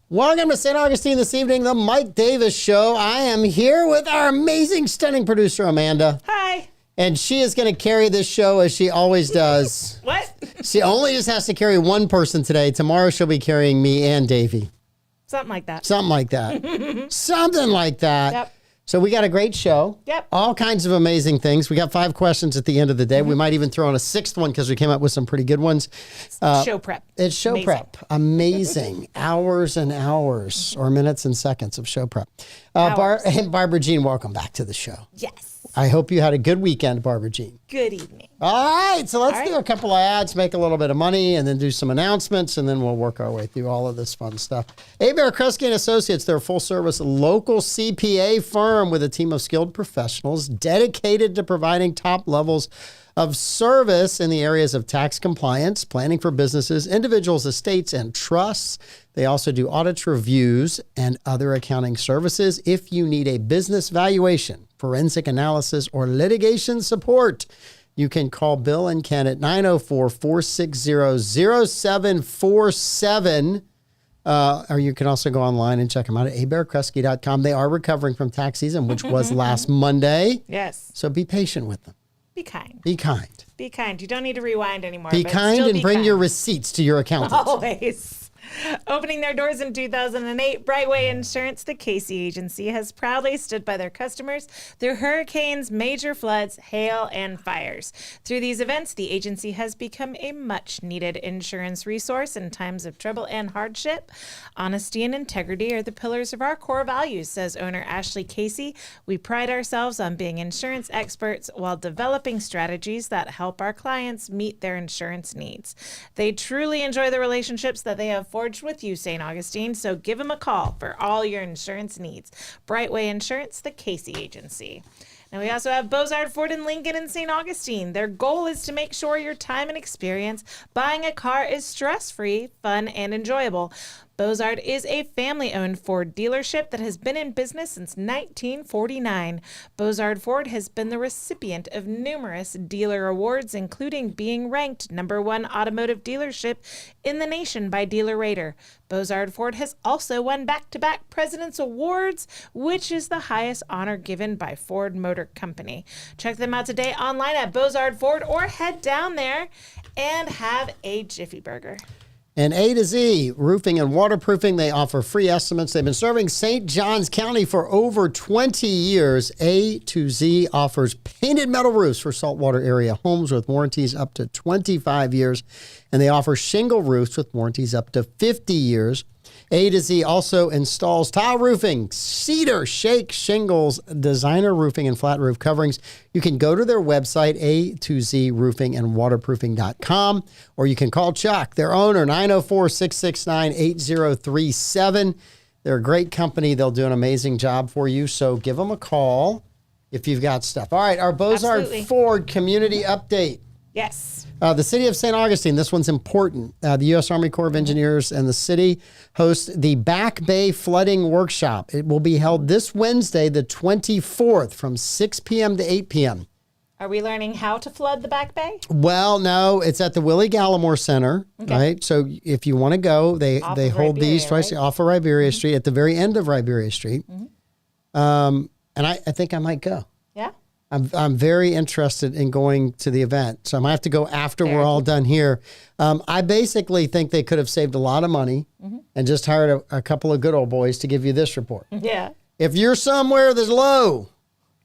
Welcome to St. Augustine this evening, the Mike Davis Show. I am here with our amazing, stunning producer, Amanda. Hi. And she is going to carry this show as she always does. What? She only just has to carry one person today. Tomorrow she'll be carrying me and Davey. Something like that. Something like that. Something like that. Yep. So we got a great show. Yep. All kinds of amazing things. We got 5 questions at the end of the day. We might even throw in a 6th one because we came up with some pretty good ones. Show prep. It's show Amazing. prep. Amazing. Hours and hours or minutes and seconds of show prep. Barbara Jean, welcome back to the show. Yes. I hope you had a good weekend, Barbara Jean. Good evening. All right, so let's do a couple of ads, make a little bit of money, and then do some announcements, and then we'll work our way through all of this fun stuff. Hebert Kresge & Associates, they're a full-service local CPA firm with a team of skilled professionals dedicated to providing top levels of service in the areas of tax compliance, planning for businesses, individuals, estates, and trusts. They also do audit reviews and other accounting services. If you need a business valuation, forensic analysis, or litigation support, you can call Bill and Ken at 904-460-0747. Or you can also go online and check them out at hebertkresge.com. They are recovering from tax season, which was last Monday. Yes. So be patient with them. Be kind. Be kind. Be kind. You don't need to rewind anymore. Be but kind still and be bring kind. your receipts to your accountant. Always. Opening their doors in 2008, Brightway Insurance, the Casey Agency, has proudly stood by their customers through hurricanes, major floods, hail, and fires. Through these events, the agency has become a much-needed insurance resource in times of trouble and hardship. Honesty and integrity are the pillars of our core values, says owner Ashley Casey. We pride ourselves on being insurance experts while developing strategies that help our clients meet their insurance needs. They truly enjoy the relationships that they have forged with you, St. Augustine, so give them a call for all your insurance needs. Brightway Insurance, the Casey Agency. Now, we also have Bozard Ford in Lincoln and St. Augustine. Their goal is to make sure your time and experience buying a car is stress-free, fun, and enjoyable. Bozard is a family-owned Ford dealership that has been in business since 1949. Bozard Ford has been the recipient of numerous dealer awards, including being ranked #1 automotive dealership in the nation by Dealer Rater. Bozard Ford has also won back-to-back President's Awards, which is the highest honor given by Ford Motor Company. Check them out today online at Bozard Ford or head down there and have a Jiffy Burger. And A to Z Roofing and Waterproofing, they offer free estimates. They've been serving St. Johns County for over 20 years. A to Z offers painted metal roofs for saltwater area homes with warranties up to 25 years. And they offer shingle roofs with warranties up to 50 years. A to Z also installs tile roofing, cedar, shake, shingles, designer roofing, and flat roof coverings. You can go to their website, A2ZRoofingandWaterproofing.com, or you can call Chuck, their owner, 904-669-8037. They're a great company. They'll do an amazing job for you, so give them a call if you've got stuff. All right, our Bozard Absolutely. Ford community update. Yes. The city of St. Augustine, this one's important. The U.S. Army Corps of Engineers and the city host the Back Bay Flooding Workshop. It will be held this Wednesday, the 24th, from 6 p.m. to 8 p.m. Are we learning how to flood the Back Bay? Well, no, it's at the Willie Gallimore Center, right? So if you want to go, they Off hold of Riberia, these twice right? off of Riberia Street at the very end of Riberia Street. And I think I might go. Yeah. I'm very interested in going to the event. So I might have to go after we're all done here. I basically think they could have saved a lot of money and just hired a couple of good old boys to give you this report. Yeah. If you're somewhere that's low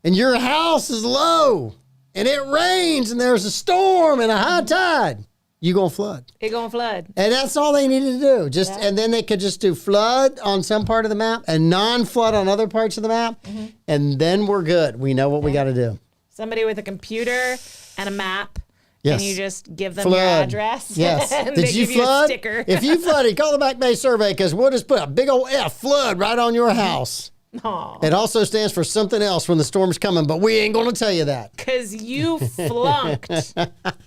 and your house is low and it rains and there's a storm and a high tide, you're going to flood. It gonna flood. And that's all they needed to do. And then they could just do flood on some part of the map and non-flood on other parts of the map. And then we're good. We know what we got to do. Somebody with a computer and a map. Yes. And you just give them Flood. your address. Yes. And Did they you give you a flood? sticker. If you flooded, call the Back Bay Survey because we'll just put a big old F, flood, right on your house. Aw. It also stands for something else when the storm's coming, but we ain't going to tell you that. Because you flunked. That's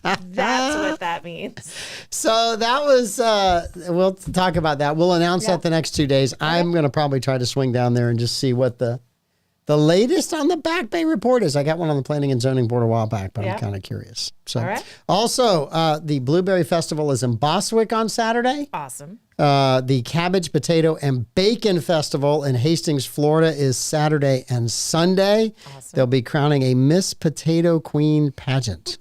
what that means. So that was, we'll talk about that. We'll announce that the next 2 days. I'm going to probably try to swing down there and just see what the The latest on the Back Bay report is I got one on the Planning and Zoning Board a while back, but Yeah. I'm kind of curious. So, All right. Also, the Blueberry Festival is in Boswick on Saturday. Awesome. The Cabbage, Potato, and Bacon Festival in Hastings, Florida is Saturday and Sunday. Awesome. They'll be crowning a Miss Potato Queen pageant.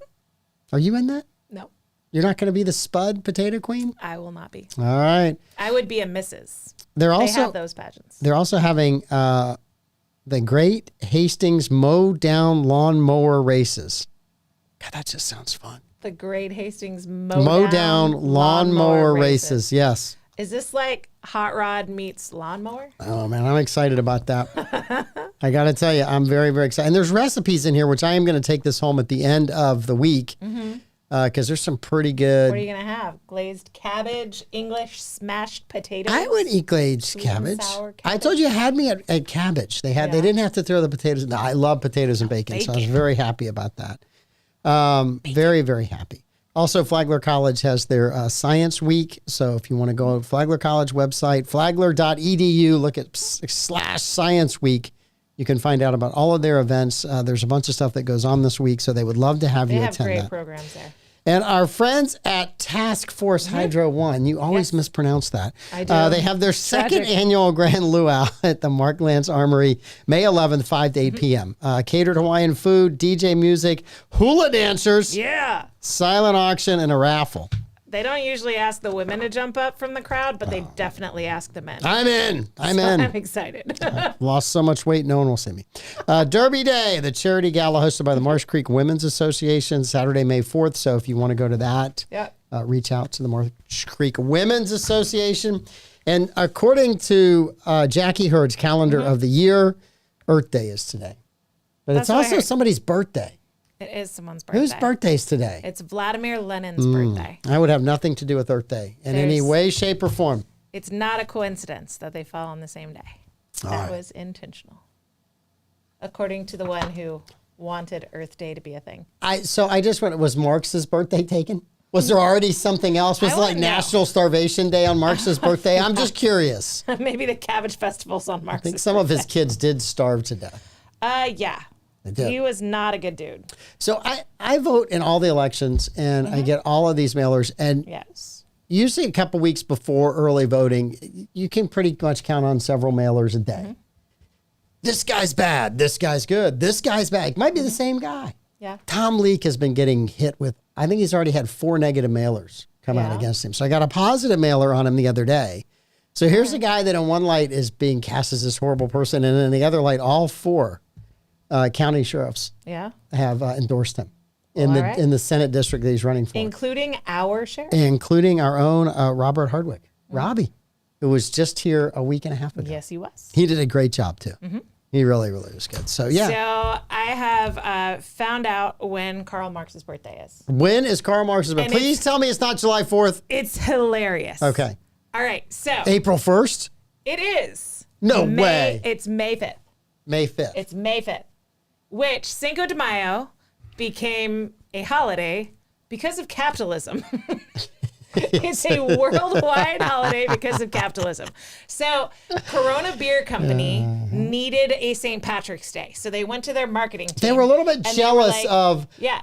Are you in that? No, You're not going to be the Spud Potato Queen? I will not be. All right. I would be a Mrs. They're They also have those pageants. they're also having the Great Hastings Mow Down Lawnmower Races. God, that just sounds fun. The Great Hastings Mow Down Lawnmower Races. Yes. Is this like Hot Rod meets lawnmower? Oh man, I'm excited about that. I got to tell you, I'm very, very excited. And there's recipes in here, which I am going to take this home at the end of the week because there's some pretty good. What are you going to have? Glazed cabbage, English smashed potatoes? I would eat glazed and cabbage. sour I told you, had me at cabbage. They didn't have to throw the potatoes in. I love potatoes and bacon, so I was bacon. very happy about that. Very, very happy. Also, Flagler College has their Science Week. So if you want to go to Flagler College website, flagler.edu, look at /Science Week. You can find out about all of their events. There's a bunch of stuff that goes on this week, so they would love to have They you have attend great that. programs there. And our friends at Task Force Hydro One, you always mispronounce that. I do. They have their second Tragic. annual Grand Luau at the Mark Lance Armory, May 11th, 5 to 8 p.m. Catered Hawaiian food, DJ music, hula dancers, Yeah. silent auction, and a raffle. They don't usually ask the women to jump up from the crowd, but they definitely ask the men. I'm in. I'm So in. I'm excited. Lost so much weight, no one will see me. Derby Day, the charity gala hosted by the Marsh Creek Women's Association, Saturday, May 4th. So if you want to go to that, Yep. reach out to the Marsh Creek Women's Association. And according to Jackie Hurd's calendar of the year, Earth Day is today. But That's it's what I also heard. somebody's birthday. It is someone's birthday. Whose birthday's today? It's Vladimir Lenin's birthday. I would have nothing to do with Earth Day in any There's- way, shape, or form. It's not a coincidence that they fall on the same day. That was intentional. According to the one who wanted Earth Day to be a thing. So I just went, was Marx's birthday taken? Was there already something else? Was I it like wanna know. National Starvation Day on Marx's birthday? I'm just curious. Maybe the Cabbage Festival's on Marx's I think some of his kids did starve to death. Yeah. did. He was not a good dude. So I vote in all the elections and I get all of these mailers. And Yes. usually a couple weeks before early voting, you can pretty much count on several mailers a day. This guy's bad. This guy's good. This guy's bad. It might be the same guy. Yeah. Tom Leake has been getting hit with, I think he's already had 4 negative mailers come out Yeah. against him. So I got a positive mailer on him the other day. So here's a guy that in one light is being cast as this horrible person. And in the other light, all 4 county sheriffs Yeah. have endorsed him in Well, the all right. in the Senate district that he's running for, Including our sheriff. including our own Robert Hardwick, Robbie, who was just here a week and a half ago. Yes, he was. He did a great job too. He really, really was good. So yeah, So I have found out when Karl Marx's birthday is. when is Karl Marx's birthday? And Please tell me it's not July 4th. It's hilarious. Okay, All right. So April 1st, it is. No way. It's May 5th. May 5th. It's May 5th, which Cinco de Mayo became a holiday because of capitalism. It's a worldwide holiday because of capitalism. So, Corona Beer Company needed a St. Patrick's Day. So they went to their marketing team. They were a little bit and they were jealous like- of yeah.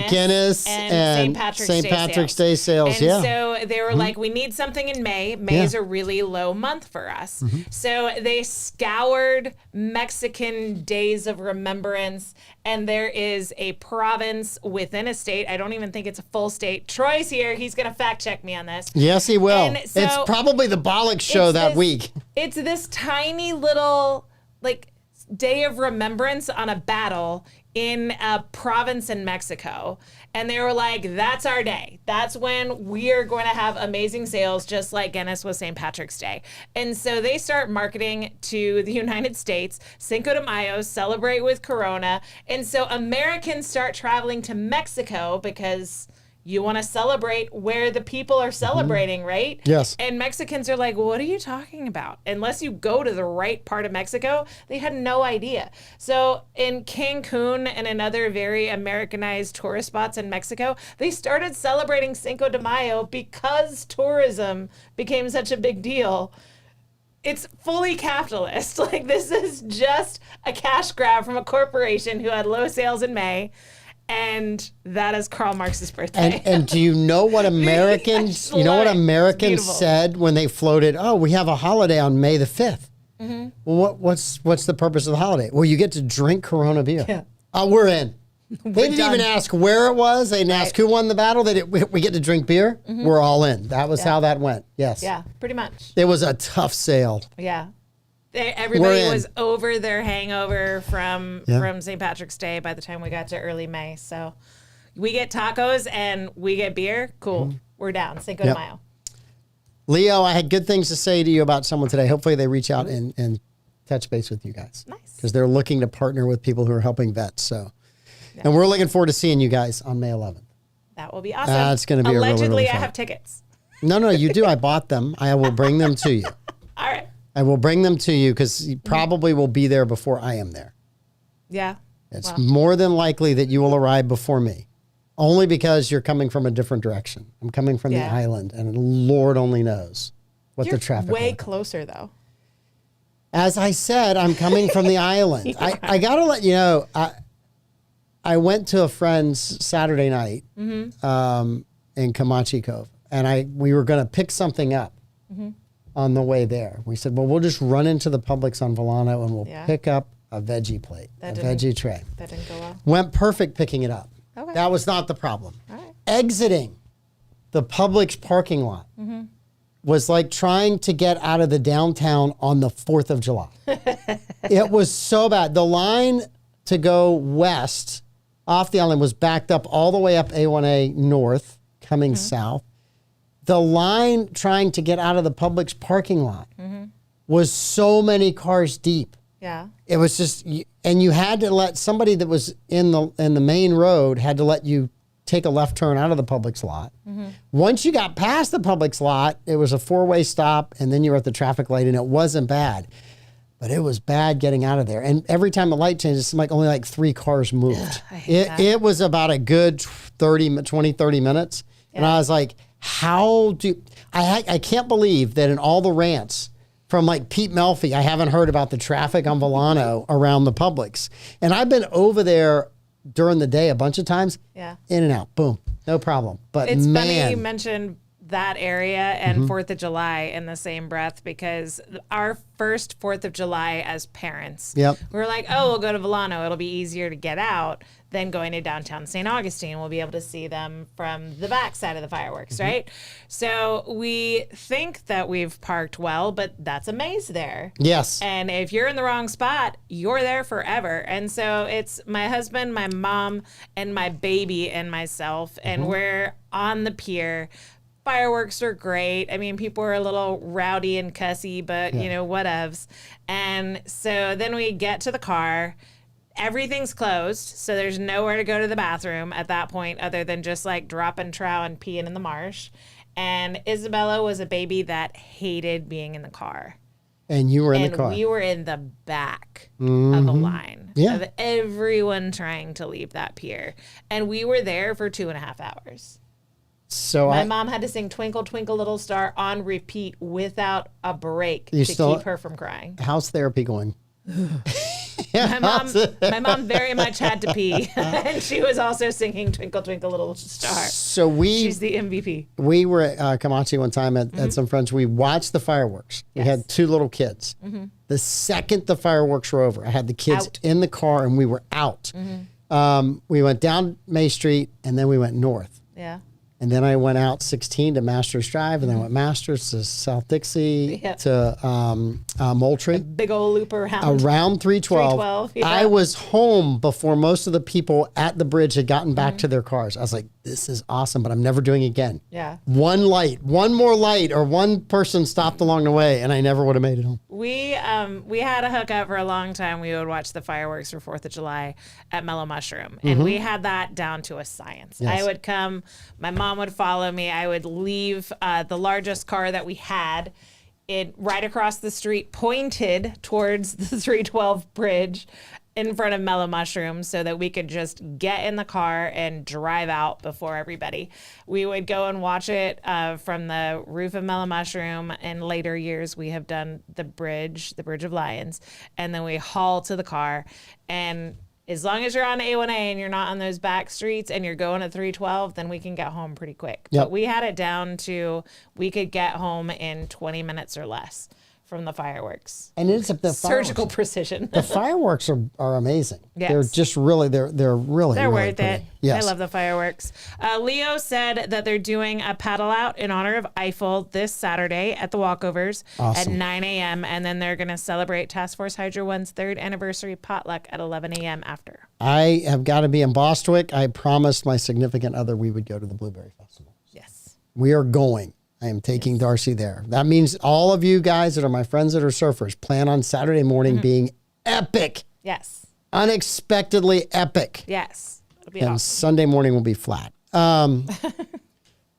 Guinness and St. Patrick's Day sales. And Yeah. so they were like, we need something in May. May is a really low month for us. So they scoured Mexican days of remembrance, and there is a province within a state. I don't even think it's a full state. Troy's here. He's going to fact check me on this. Yes, he will. And so- it's probably the Bollock show It's that this- week. It's this tiny little like day of remembrance on a battle in a province in Mexico. And they were like, that's our day. That's when we are going to have amazing sales, just like Guinness was St. Patrick's Day. And so they start marketing to the United States, Cinco de Mayo, celebrate with Corona. And so Americans start traveling to Mexico because you want to celebrate where the people are celebrating, right? Yes. And Mexicans are like, what are you talking about? Unless you go to the right part of Mexico, they had no idea. So in Cancun and in other very Americanized tourist spots in Mexico, they started celebrating Cinco de Mayo because tourism became such a big deal. it's fully capitalist. Like, this is just a cash grab from a corporation who had low sales in May. And that is Karl Marx's birthday. And do you know what Americans, Beautiful. said when they floated, oh, we have a holiday on May the 5th. Well, what's the purpose of the holiday? Well, you get to drink Corona beer. Yeah. Oh, we're in. They didn't even ask where it was. They didn't ask who won the battle. We get to drink beer. We're all in. That was how that went. Yes. Yeah, pretty much. It was a tough sale. Yeah. Everybody was over their hangover from St. Patrick's Day by the time we got to early May. So we get tacos and we get beer. Cool. We're down. Cinco de Mayo. Leo, I had good things to say to you about someone today. Hopefully they reach out and touch base with you guys. Nice. Because they're looking to partner with people who are helping vets. So, and we're looking forward to seeing you guys on May 11th. That will be awesome. That's going to be Allegedly, a really I fun. have tickets. No, you do. I bought them. I will bring them to you. All right. I will bring them to you because you probably will be there before I am there. Yeah. It's more than likely that you will arrive before me. Only because you're coming from a different direction. I'm coming from the island, and Lord only knows what the traffic way is. closer, though. As I said, I'm coming from the island. I got to let you know, I went to a friend's Saturday night in Comanche Cove, and we were going to pick something up on the way there. We said, well, we'll just run into the Publix on Volano, and we'll pick up a veggie plate, a veggie tray. That didn't go well. Went perfect picking it up. Okay. That was not the problem. All right. Exiting the Publix parking lot was like trying to get out of the downtown on the 4th of July. It was so bad. The line to go west off the island was backed up all the way up A1A north, coming south. The line trying to get out of the Publix parking lot was so many cars deep. Yeah. It was just, and you had to let somebody that was in the main road had to let you take a left turn out of the Publix lot. Once you got past the Publix lot, it was a 4-way stop, and then you were at the traffic light, and it wasn't bad. But it was bad getting out of there. And every time the light changes, it's only like 3 cars moved. It was about a good 30 minutes. Yeah. And I was like, I can't believe that in all the rants from like Pete Melfi, I haven't heard about the traffic on Volano around the Publix. And I've been over there during the day a bunch of times. Yeah. In and out. Boom. No problem. But it's funny you mentioned that area and 4th of July in the same breath, because our first 4th of July as parents, we were like, oh, we'll go to Volano. It'll be easier to get out than going to downtown St. Augustine. We'll be able to see them from the back side of the fireworks, right? So we think that we've parked well, but that's a maze there. Yes. And if you're in the wrong spot, you're there forever. And so it's my husband, my mom, and my baby and myself, and we're on the pier. Fireworks are great. I mean, people are a little rowdy and cussy, but whatevs. And so then we get to the car. Everything's closed, so there's nowhere to go to the bathroom at that point other than just like dropping trow and peeing in the marsh. And Isabella was a baby that hated being in the car. And you were in the car. And we were in the back of the line of everyone trying to leave that pier. And we were there for 2.5 hours. So my mom had to sing Twinkle, Twinkle, Little Star on repeat without a break to keep her from crying. How's therapy going? My mom very much had to pee, and she was also singing Twinkle, Twinkle, Little Star. So she's the MVP. We were at Comanche one time at some friends. We watched the fireworks. We had 2 little kids. The second the fireworks were over, I had the kids in the car, and we were out. We went down May Street, and then we went north. Yeah. And then I went out 16 to Masters Drive, and then went Masters to South Dixie to Moultrie. Big old loop around 312. I was home before most of the people at the bridge had gotten back to their cars. I was like, this is awesome, but I'm never doing it again. Yeah. One more light, or one person stopped along the way, and I never would have made it home. We had a hookup for a long time. We would watch the fireworks for 4th of July at Mellow Mushroom, and we had that down to a science. Yes. I would come, my mom would follow me. I would leave the largest car that we had right across the street, pointed towards the 312 bridge. in front of Mellow Mushroom so that we could just get in the car and drive out before everybody. We would go and watch it from the roof of Mellow Mushroom. In later years, we have done the Bridge of Lions, and then we haul to the car. And as long as you're on A1A and you're not on those back streets and you're going at 312, then we can get home pretty quick. Yep. But we had it down to we could get home in 20 minutes or less from the fireworks. And it's the Surgical precision. The fireworks are amazing. Yes. They're just really they're really They're really worth pretty. it. Yes. I love the fireworks. Leo said that they're doing a paddle out in honor of Eiffel this Saturday at the Walkovers at 9 a.m. And then they're going to celebrate Task Force Hydro One's 3rd anniversary potluck at 11 a.m. after. I have got to be in Bostwick. I promised my significant other we would go to the Blueberry Festival. Yes. We are going. I am taking Darcy there. That means all of you guys that are my friends that are surfers plan on Saturday morning being epic, Yes. unexpectedly epic. Yes. It'll be And awesome. Sunday morning will be flat.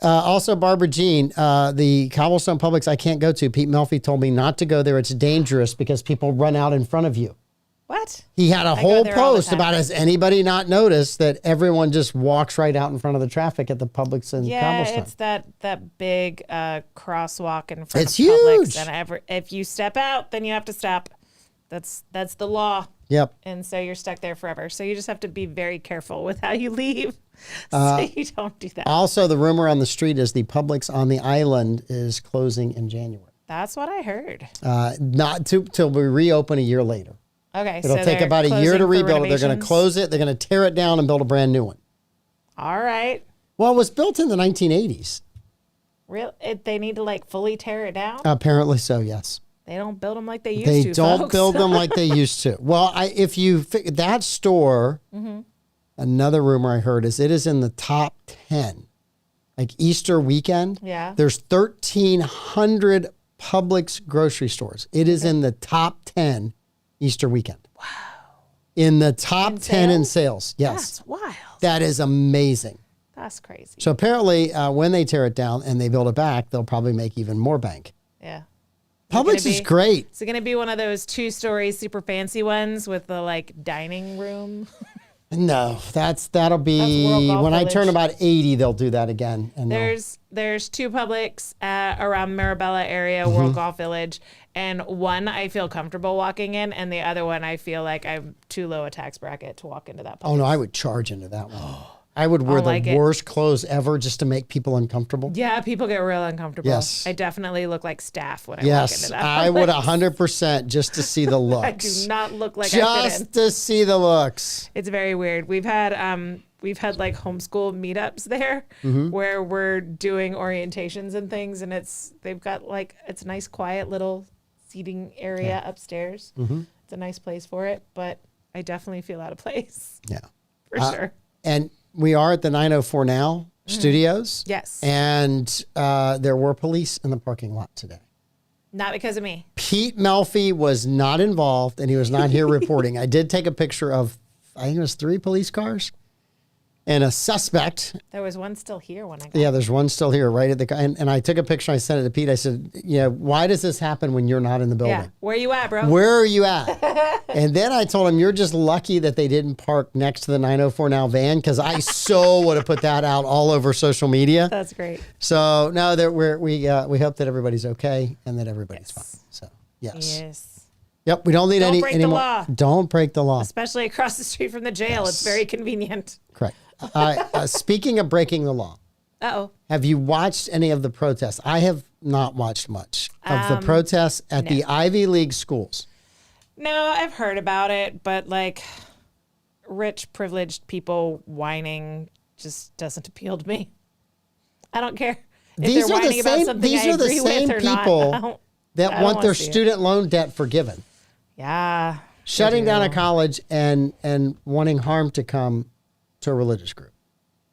Also, Barbara Jean, the Cobblestone Publix I can't go to. Pete Melfi told me not to go there. It's dangerous because people run out in front of you. What? He had a go whole there all the post time. about, has anybody not noticed that everyone just walks right out in front of the traffic at the Publix and Yeah, Cobblestone? it's that big crosswalk in front It's of Publix. huge. And if you step out, then you have to stop. That's the law. Yep. And so you're stuck there forever. So you just have to be very careful with how you leave so you don't do that. Also, the rumor on the street is the Publix on the island is closing in January. That's what I heard. Not till we reopen a year later. Okay, It'll so take they're about a year closing to for rebuild it. They're going to renovations? close it. They're going to tear it down and build a brand new one. All right. Well, it was built in the 1980s. They need to like fully tear it down? Apparently so, yes. They don't build them like they used They to, don't folks. build them like they used to. Well, that store, another rumor I heard is it is in the top 10. Like Easter weekend, Yeah. there's 1,300 Publix grocery stores. It is in the top 10 Easter weekend. Wow. In the top 10 in sales. Yes. That's wild. That is amazing. That's crazy. So apparently when they tear it down and they build it back, they'll probably make even more bank. Yeah. Publix is great. Is it going to be one of those 2-story super fancy ones with the like dining room? No, that'll be That's World Golf when I turn Village. about 80, they'll do that again. And There's 2 Publix around Marabella area, Mm-hmm. World Golf Village, and one I feel comfortable walking in, and the other one I feel like I'm too low a tax bracket to walk into that Publix. oh no, I would charge into that one. I would wear the like it. worst clothes ever just to make people uncomfortable. Yeah, people get real uncomfortable. Yes. I definitely look like staff when I walk Yes, into that. I would Publix. 100% just to see the looks. I do not look like I fit in. just to see the looks. It's very weird. We've had like homeschool meetups there Mm-hmm. where we're doing orientations and things, and they've got it's a nice quiet little seating area upstairs. Mm-hmm. It's a nice place for it, but I definitely feel out of place Yeah. for sure. And we are at the 904 Now studios. Yes. And there were police in the parking lot today. Not because of me. Pete Melfi was not involved and he was not here reporting. I did take a picture of, I think it was 3 police cars and a suspect. There was one still here when I got Yeah, there's one still here right at the, and I took a picture. I sent it to Pete. I said, why does this happen when you're not in the building? Yeah. Where you at, bro? Where are you at? And then I told him, you're just lucky that they didn't park next to the 904 Now van because I so would have put that out all over social media. That's great. So no, we hope that everybody's okay and that everybody's fine. So yes. Yes. Yep. We don't need Don't break the any more. law. Don't break the law. Especially across the street from the jail. It's very convenient. Correct. Speaking of breaking the law, Uh-oh. have you watched any of the protests? I have not watched much of the protests at the Ivy League schools. No, I've heard about it, but like rich, privileged people whining just doesn't appeal to me. I don't care if These they're are the whining about same- something these I are the agree same with or not. people I don't that want wanna their see it. student loan debt forgiven, Yeah. shutting down a college and wanting harm to come to a religious group.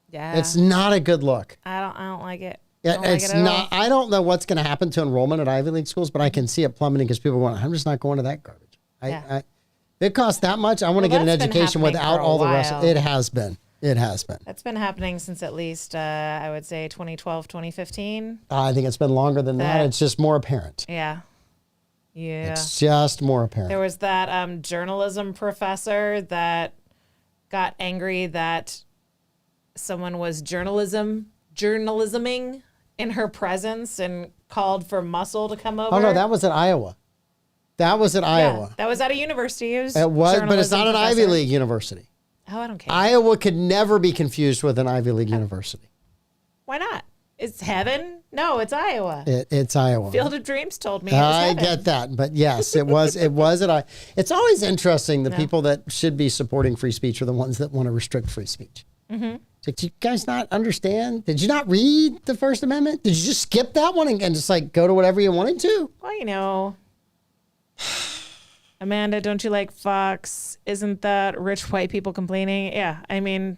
Yeah. It's not a good look. I don't like it. Yeah, Don't like it's it at not. all. I don't know what's going to happen to enrollment at Ivy League schools, but I can see it plummeting because people are going, I'm just not going to that garbage. Yeah. It costs that much. I want to Well, get an that's been education happening without for a all the rest. while. It has been. It has been. That's been happening since at least I would say 2012, 2015. I think it's been longer than that. That- It's just more apparent. Yeah. Yeah. It's just more apparent. There was that journalism professor that got angry that someone was journalisming in her presence and called for Muscle to come over. Oh, no, that was at Iowa. That was at Iowa. That was at a university. It was, but it's not an Ivy League university. Oh, I don't care. Iowa could never be confused with an Ivy League university. Why not? It's heaven? No, it's Iowa. It's Iowa. Field of Dreams told me it was I heaven. get that, but yes, it was. It was at Iowa. It's always interesting. The people that should be supporting free speech are the ones that want to restrict free speech. Mm-hmm. Did you guys not understand? Did you not read the First Amendment? Did you just skip that one and just like go to whatever you wanted to? Well, you know, Amanda, don't you like Fox? Isn't that rich white people complaining? Yeah, I mean,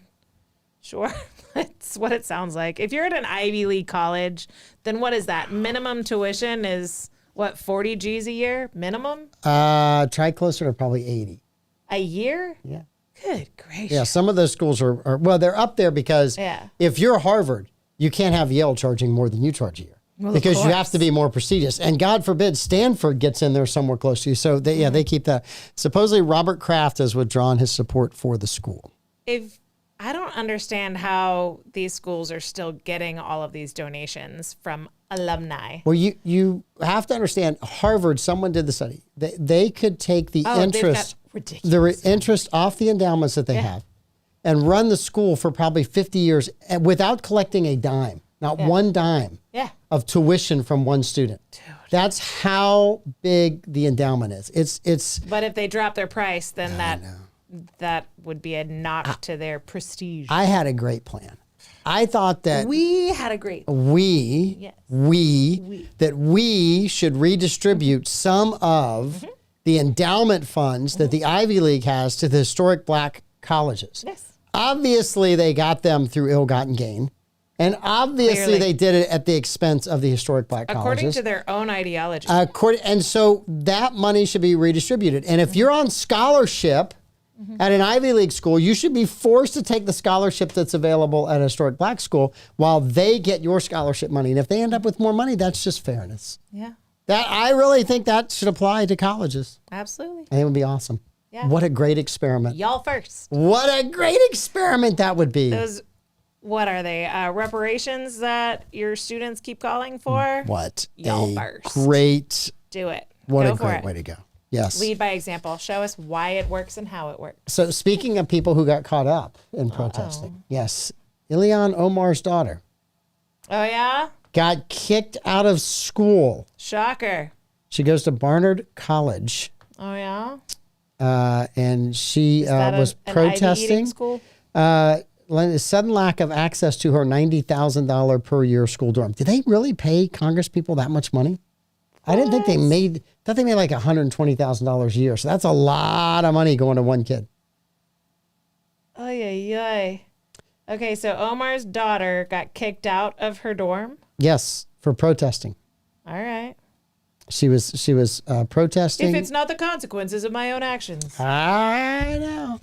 sure. That's what it sounds like. If you're at an Ivy League college, then what is that? Minimum tuition is what, 40 G's a year? Minimum? Try closer to probably 80. A year? Yeah. Good gracious. Yeah, some of those schools are well, they're up there because if you're Harvard, you can't have Yale charging more than you charge a year. Well, because you have to be more prestigious. And God forbid Stanford gets in there somewhere close to you. So they keep that. Supposedly Robert Kraft has withdrawn his support for the school. If I don't understand how these schools are still getting all of these donations from alumni. Well, you have to understand Harvard, someone did the study. They could take the interest off the endowments that they have and run the school for probably 50 years without collecting a dime, not one dime of tuition from one student. Dude. That's how big the endowment is. It's. But if they drop their price, then that would be a knock to their prestige. I had a great plan. I thought that we had a great that we should redistribute some of the endowment funds that the Ivy League has to the historic black colleges. Yes. Obviously, they got them through ill-gotten gain. And obviously, they did it at the expense of the historic black colleges. According to their own ideology. And so that money should be redistributed. And if you're on scholarship at an Ivy League school, you should be forced to take the scholarship that's available at a historic black school while they get your scholarship money. And if they end up with more money, that's just fairness. Yeah. I really think that should apply to colleges. Absolutely. And it would be awesome. Yeah. What a great experiment. Y'all first. What a great experiment that would be. What are they? Reparations that your students keep calling for? What Y'all a first. Great. Do it. What a great way to go. Yes. Lead by example. Show us why it works and how it works. So speaking of people who got caught up in protesting, yes, Ilhan Omar's daughter. Oh, yeah? Got kicked out of school. Shocker. She goes to Barnard College. Oh, yeah? And she was protesting. An school? Sudden lack of access to her $90,000 per year school dorm. Did they really pay Congress people that much money? I didn't think they made. I thought they made like $120,000 a year. So that's a lot of money going to one kid. Oh yeah. Okay, so Omar's daughter got kicked out of her dorm. Yes, for protesting. All right. She was protesting. If it's not the consequences of my own actions. I know.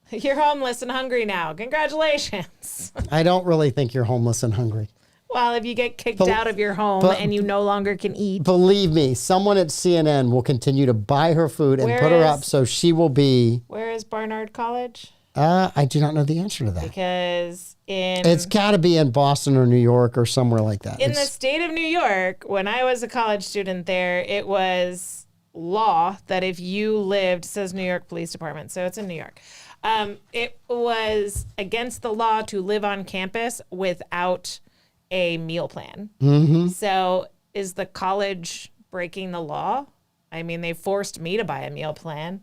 You're homeless and hungry now. Congratulations. I don't really think you're homeless and hungry. Well, if you get kicked out of your home and you no longer can eat. Believe me, someone at CNN will continue to buy her food and put her up so she will be. Where is Barnard College? I do not know the answer to that. Because it's got to be in Boston or New York or somewhere like that. In the state of New York, when I was a college student there, it was law that if you lived, it says New York Police Department, so it's in New York. It was against the law to live on campus without a meal plan. Mm-hmm. So is the college breaking the law? I mean, they forced me to buy a meal plan.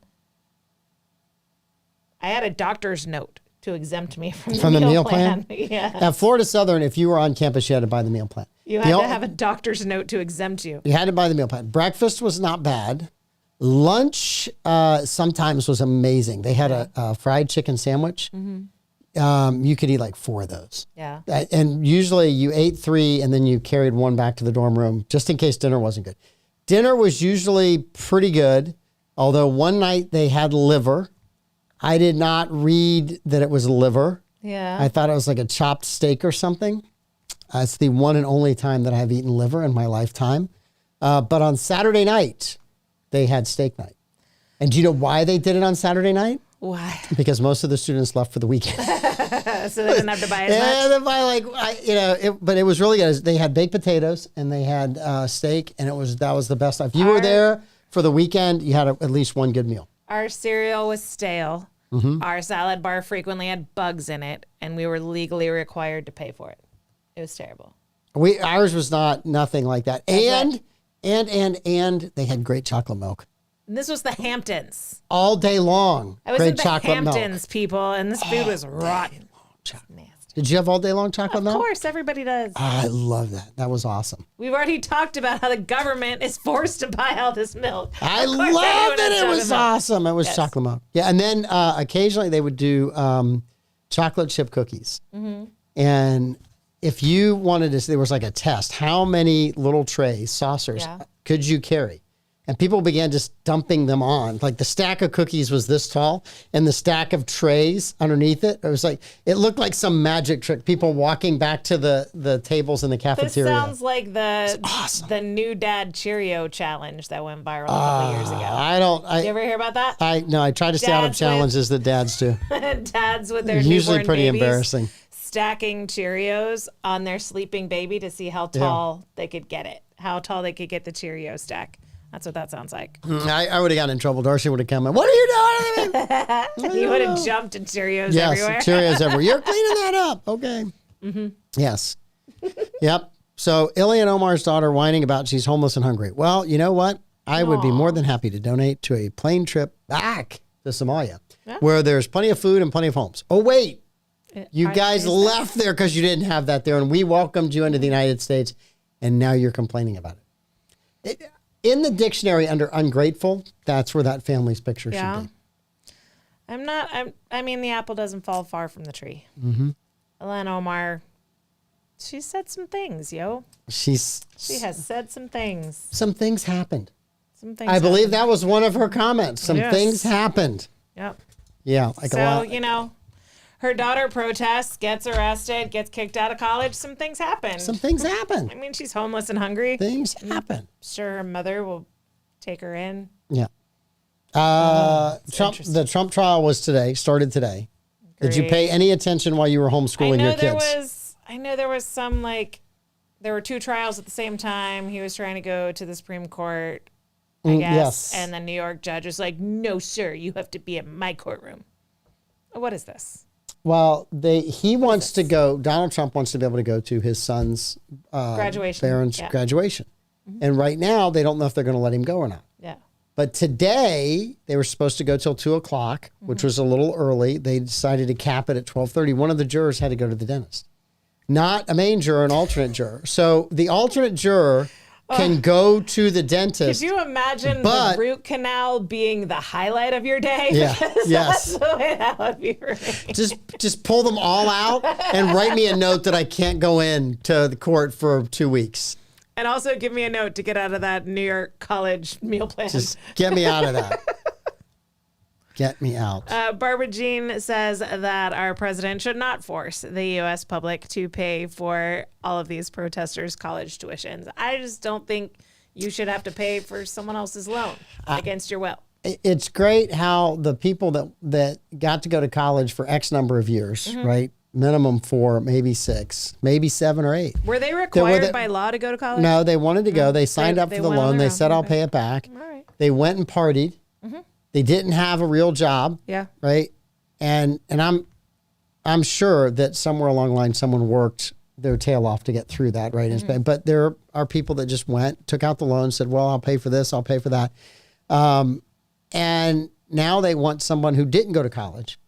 I had a doctor's note to exempt me from the meal plan. Yeah. At Florida Southern, if you were on campus, you had to buy the meal plan. You had to have a doctor's note to exempt you. You had to buy the meal plan. Breakfast was not bad. Lunch sometimes was amazing. They had a fried chicken sandwich. Mm-hmm. You could eat like 4 of those. Yeah. And usually you ate 3 and then you carried 1 back to the dorm room just in case dinner wasn't good. Dinner was usually pretty good, although one night they had liver. I did not read that it was liver. Yeah. I thought it was like a chopped steak or something. It's the one and only time that I've eaten liver in my lifetime. But on Saturday night, they had steak night. And do you know why they did it on Saturday night? Why? Because most of the students left for the weekend. So they didn't have to buy as much? Yeah, they buy but it was really good. They had baked potatoes and they had steak, and that was the best. If you were there for the weekend, you had at least one good meal. Our cereal was stale. Our salad bar frequently had bugs in it, and we were legally required to pay for it. It was terrible. Ours was nothing like that. And they had great chocolate milk. And this was the Hamptons. All day long. I was great in the chocolate Hamptons, milk. people, and this food was rotten. Nasty. Did you have all day long chocolate Of milk? course, everybody does. I love that. That was awesome. We've already talked about how the government is forced to buy all this milk. I Of course loved everyone has it. It chocolate was milk. awesome. It was chocolate milk. Yeah, and then occasionally they would do chocolate chip cookies. And if you wanted to, there was like a test. How many little trays, saucers, could you carry? And people began just dumping them on. Like the stack of cookies was this tall, and the stack of trays underneath it, it looked like some magic trick. People walking back to the tables in the This cafeteria. sounds like awesome. the new dad Cheerio challenge that went viral a couple years ago. I You ever hear about that? I try to stay out of Dads with- challenges that dads do. Dads with their Usually newborn pretty babies embarrassing. stacking Cheerios on their sleeping baby to see how tall they could get it, how tall they could get the Cheerio stack. That's what that sounds like. I would have gotten in trouble. Darcy would have come in. What are you doing? You would have jumped in Cheerios Yes, everywhere. Cheerios everywhere. You're cleaning that up. Okay. Yes. Yep. So Illy and Omar's daughter whining about she's homeless and hungry. Well, you know what? I would be more than happy to donate to a plane trip back to Somalia, where there's plenty of food and plenty of homes. Oh, wait. You guys left there because you didn't have that there, and we welcomed you into the United States, and now you're complaining about it. In the dictionary under ungrateful, that's where that family's picture should be. I mean, the apple doesn't fall far from the tree. Ellen Omar, she said some things, yo. She has said some things. Some things happened. Some things I believe that was one of her comments. Some Yes. things happened. Yep. Yeah. Like a So, lot. you know, her daughter protests, gets arrested, gets kicked out of college. Some things happen. Some things happen. I mean, she's homeless and hungry. Things happen. Sure, her mother will take her in. Yeah. The Trump trial was started today. Did you Great. pay any attention while you were homeschooling your kids? I know there was some, like, there were two trials at the same time. He was trying to go to the Supreme Court, I guess. yes. And the New York judge was like, no, sir, you have to be in my courtroom. What is this? Well, Donald Trump wants to be able to go to his son's Graduation. parents' Yeah. graduation. And right now, they don't know if they're going to let him go or not. Yeah. But today, they were supposed to go till 2 o'clock, which was a little early. They decided to cap it at 12:30. One of the jurors had to go to the dentist. Not a main juror, an alternate juror. So the alternate juror can go to the dentist. Could you imagine the root canal being the highlight of your day? Yeah, Because yes. That's the way that would be for me. Just pull them all out and write me a note that I can't go in to the court for 2 weeks. And also give me a note to get out of that New York college meal plan. Just get me out of that. Get me out. Barbara Jean says that our president should not force the U.S. public to pay for all of these protesters' college tuitions. I just don't think you should have to pay for someone else's loan against your will. It's great how the people that got to go to college for X number of years, right? Minimum 4, maybe 6, maybe 7 or 8. Were they required by law to go to college? No, they wanted to go. They signed up for the went on loan. their They own. said, I'll Okay. pay it back. All right. They went and partied. They didn't have a real job. Yeah. Right. And I'm sure that somewhere along the line, someone worked their tail off to get through that. Right. But there are people that just went, took out the loan, said, well, I'll pay for this. I'll pay for that. And now they want someone who didn't go to college,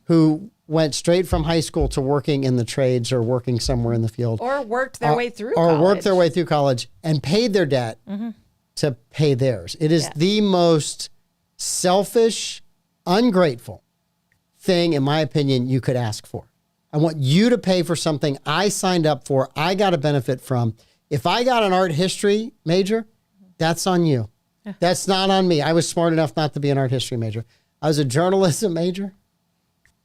who went straight from high school to working in the trades or working somewhere in the field. Or worked their way through Or college. worked their way through college and paid their debt to pay theirs. It is the most selfish, ungrateful thing, in my opinion, you could ask for. I want you to pay for something I signed up for, I got a benefit from. If I got an art history major, that's on you. That's not on me. I was smart enough not to be an art history major. I was a journalism major,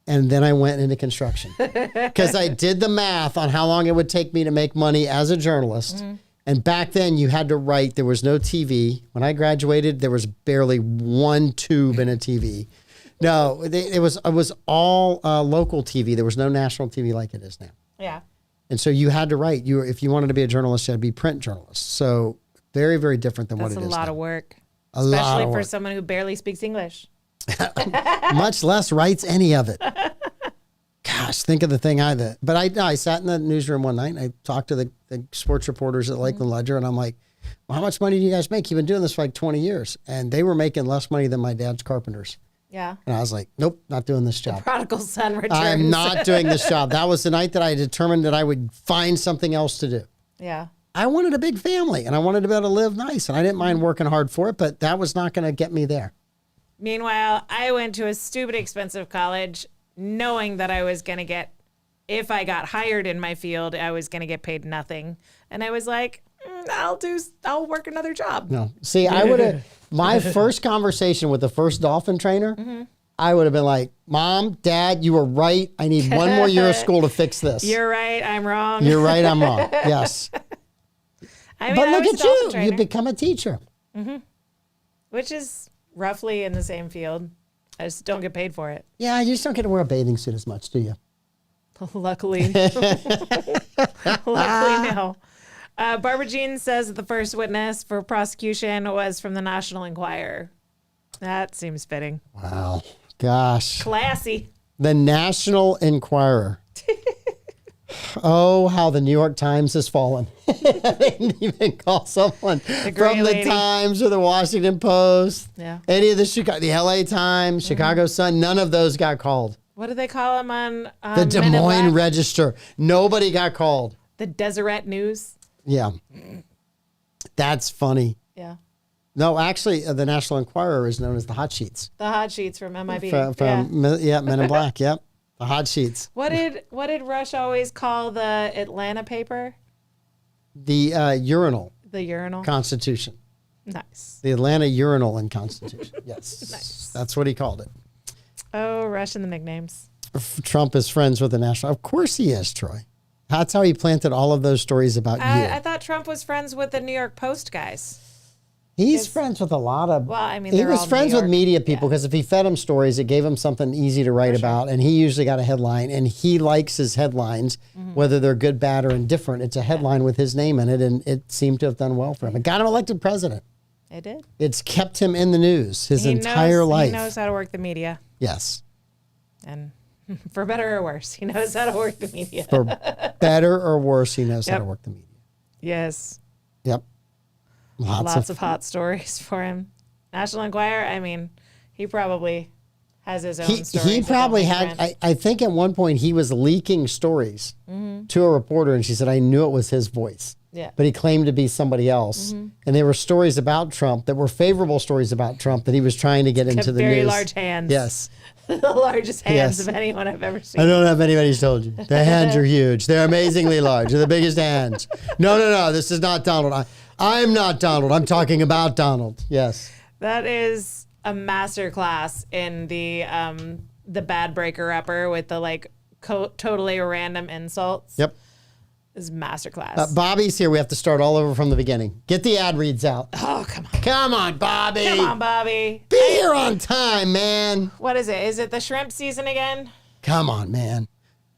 and then I went into construction because I did the math on how long it would take me to make money as a journalist. And back then you had to write, there was no TV. When I graduated, there was barely one tube in a TV. No, it was all local TV. There was no national TV like it is now. Yeah. And so you had to write. If you wanted to be a journalist, you had to be print journalist. So very, very different than That's what it is a lot now. of work. A lot Especially of for work. someone who barely speaks English. Much less writes any of it. Gosh, think of the thing but I sat in the newsroom one night and I talked to the sports reporters at Lakeland Ledger and I'm like, well, how much money do you guys make? You've been doing this for like 20 years. And they were making less money than my dad's carpenters. Yeah. And I was like, nope, not doing this job. Prodigal son returns. I'm not doing this job. That was the night that I determined that I would find something else to do. Yeah. I wanted a big family and I wanted to be able to live nice. And I didn't mind working hard for it, but that was not going to get me there. Meanwhile, I went to a stupid expensive college knowing that I was going to get, if I got hired in my field, I was going to get paid nothing. And I was like, I'll work another job. No. See, I would have, my first conversation with the first dolphin trainer, I would have been like, Mom, Dad, you were right. I need one more year of school to fix this. You're right. I'm wrong. You're right. I'm wrong. Yes. I But I look was at a dolphin you. trainer, You become a teacher. which is roughly in the same field. I just don't get paid for it. Yeah, you just don't get to wear a bathing suit as much, do you? Luckily. Luckily, no. Barbara Jean says that the first witness for prosecution was from the National Enquirer. That seems fitting. Wow. Gosh. Classy. The National Enquirer. Oh, how the New York Times has fallen. They didn't even call someone gray from the lady. Times or the Washington Post. Yeah. Any of the LA Times, Chicago Sun, none of those got called. What do they call him on The Des Men in Moines Black? Register. Nobody got called. The Deseret News? Yeah. That's funny. Yeah. No, actually, the National Enquirer is known as the Hot Sheets. The hot sheets from MIB. Yeah, Men in Black. Yep. The Hot Sheets. What did Rush always call the Atlanta paper? The Urinal The Urinal. Constitution. Nice. The Atlanta Urinal and Constitution. Yes. Nice. That's what he called it. Oh, Rush and the nicknames. Trump is friends with the National. Of course he is, Troy. That's how he planted all of those stories about you. I thought Trump was friends with the New York Post guys. He's friends with a lot of. Well, I mean, he they're was all friends New with York. media people because if he fed them stories, it gave him something easy to write about, and he usually got a headline. And he likes his headlines, whether they're good, bad, or indifferent. It's a headline with his name in it, and it seemed to have done well for him. It got him elected president. It did. It's kept him in the news his entire life. He knows how to work the media. Yes, And for better or worse, he knows how to work the media. for better or worse, he knows how to Yep. work the media. Yes. Yep, Lots of hot stories for him. National Enquirer, I mean, he probably has his own stories. He that probably don't make had. sense. I think at one point he was leaking stories to a reporter, and she said, "I knew it was his voice." Yeah. But he claimed to be somebody else, and there were stories about Trump that were favorable stories about Trump that he was trying to get into the very news. large hands. Yes, The largest hands Yes. of anyone I've ever seen. I don't know if anybody's told you. The hands are huge. They're amazingly large. They're the biggest hands. No. This is not Donald. I'm not Donald. I'm talking about Donald. Yes. That is a master class in the bad breaker upper with the totally random insults. Yep. Is master class. Bobby's here. We have to start all over from the beginning. Get the ad reads out. Oh, come on. Come on, Bobby. Come on, Bobby. Be here on time, man. What is it? Is it the shrimp season again? Come on, man.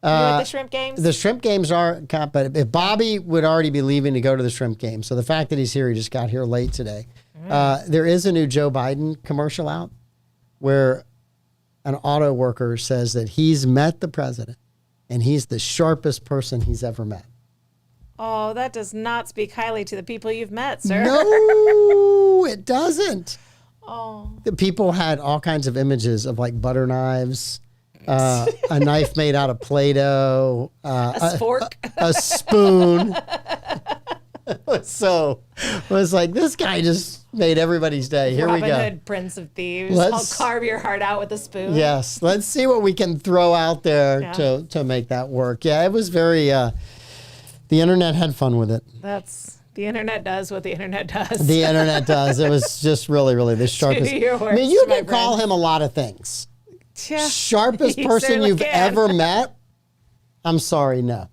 You at the shrimp games? The shrimp games are, but if Bobby would already be leaving to go to the shrimp game, so the fact that he's here, he just got here late today. There is a new Joe Biden commercial out where an auto worker says that he's met the president and he's the sharpest person he's ever met. Oh, that does not speak highly to the people you've met, sir. No, it doesn't. Oh. The people had all kinds of images of like butter knives, a knife made out of Play-Doh, A fork. a spoon. So it was like, this guy just made everybody's day. Here Robin we go. Hood, Prince of Thieves. Let's- I'll carve your heart out with a spoon. Yes, let's see what we can throw out there Yeah. to make that work. Yeah, it was very, the internet had fun with it. That's the internet does what the internet does. The internet does. It was just really, really the sharpest. your I mean, worst, you my can call friend. him a lot of things. Yeah. Sharpest You person certainly you've can. ever met? I'm sorry, no.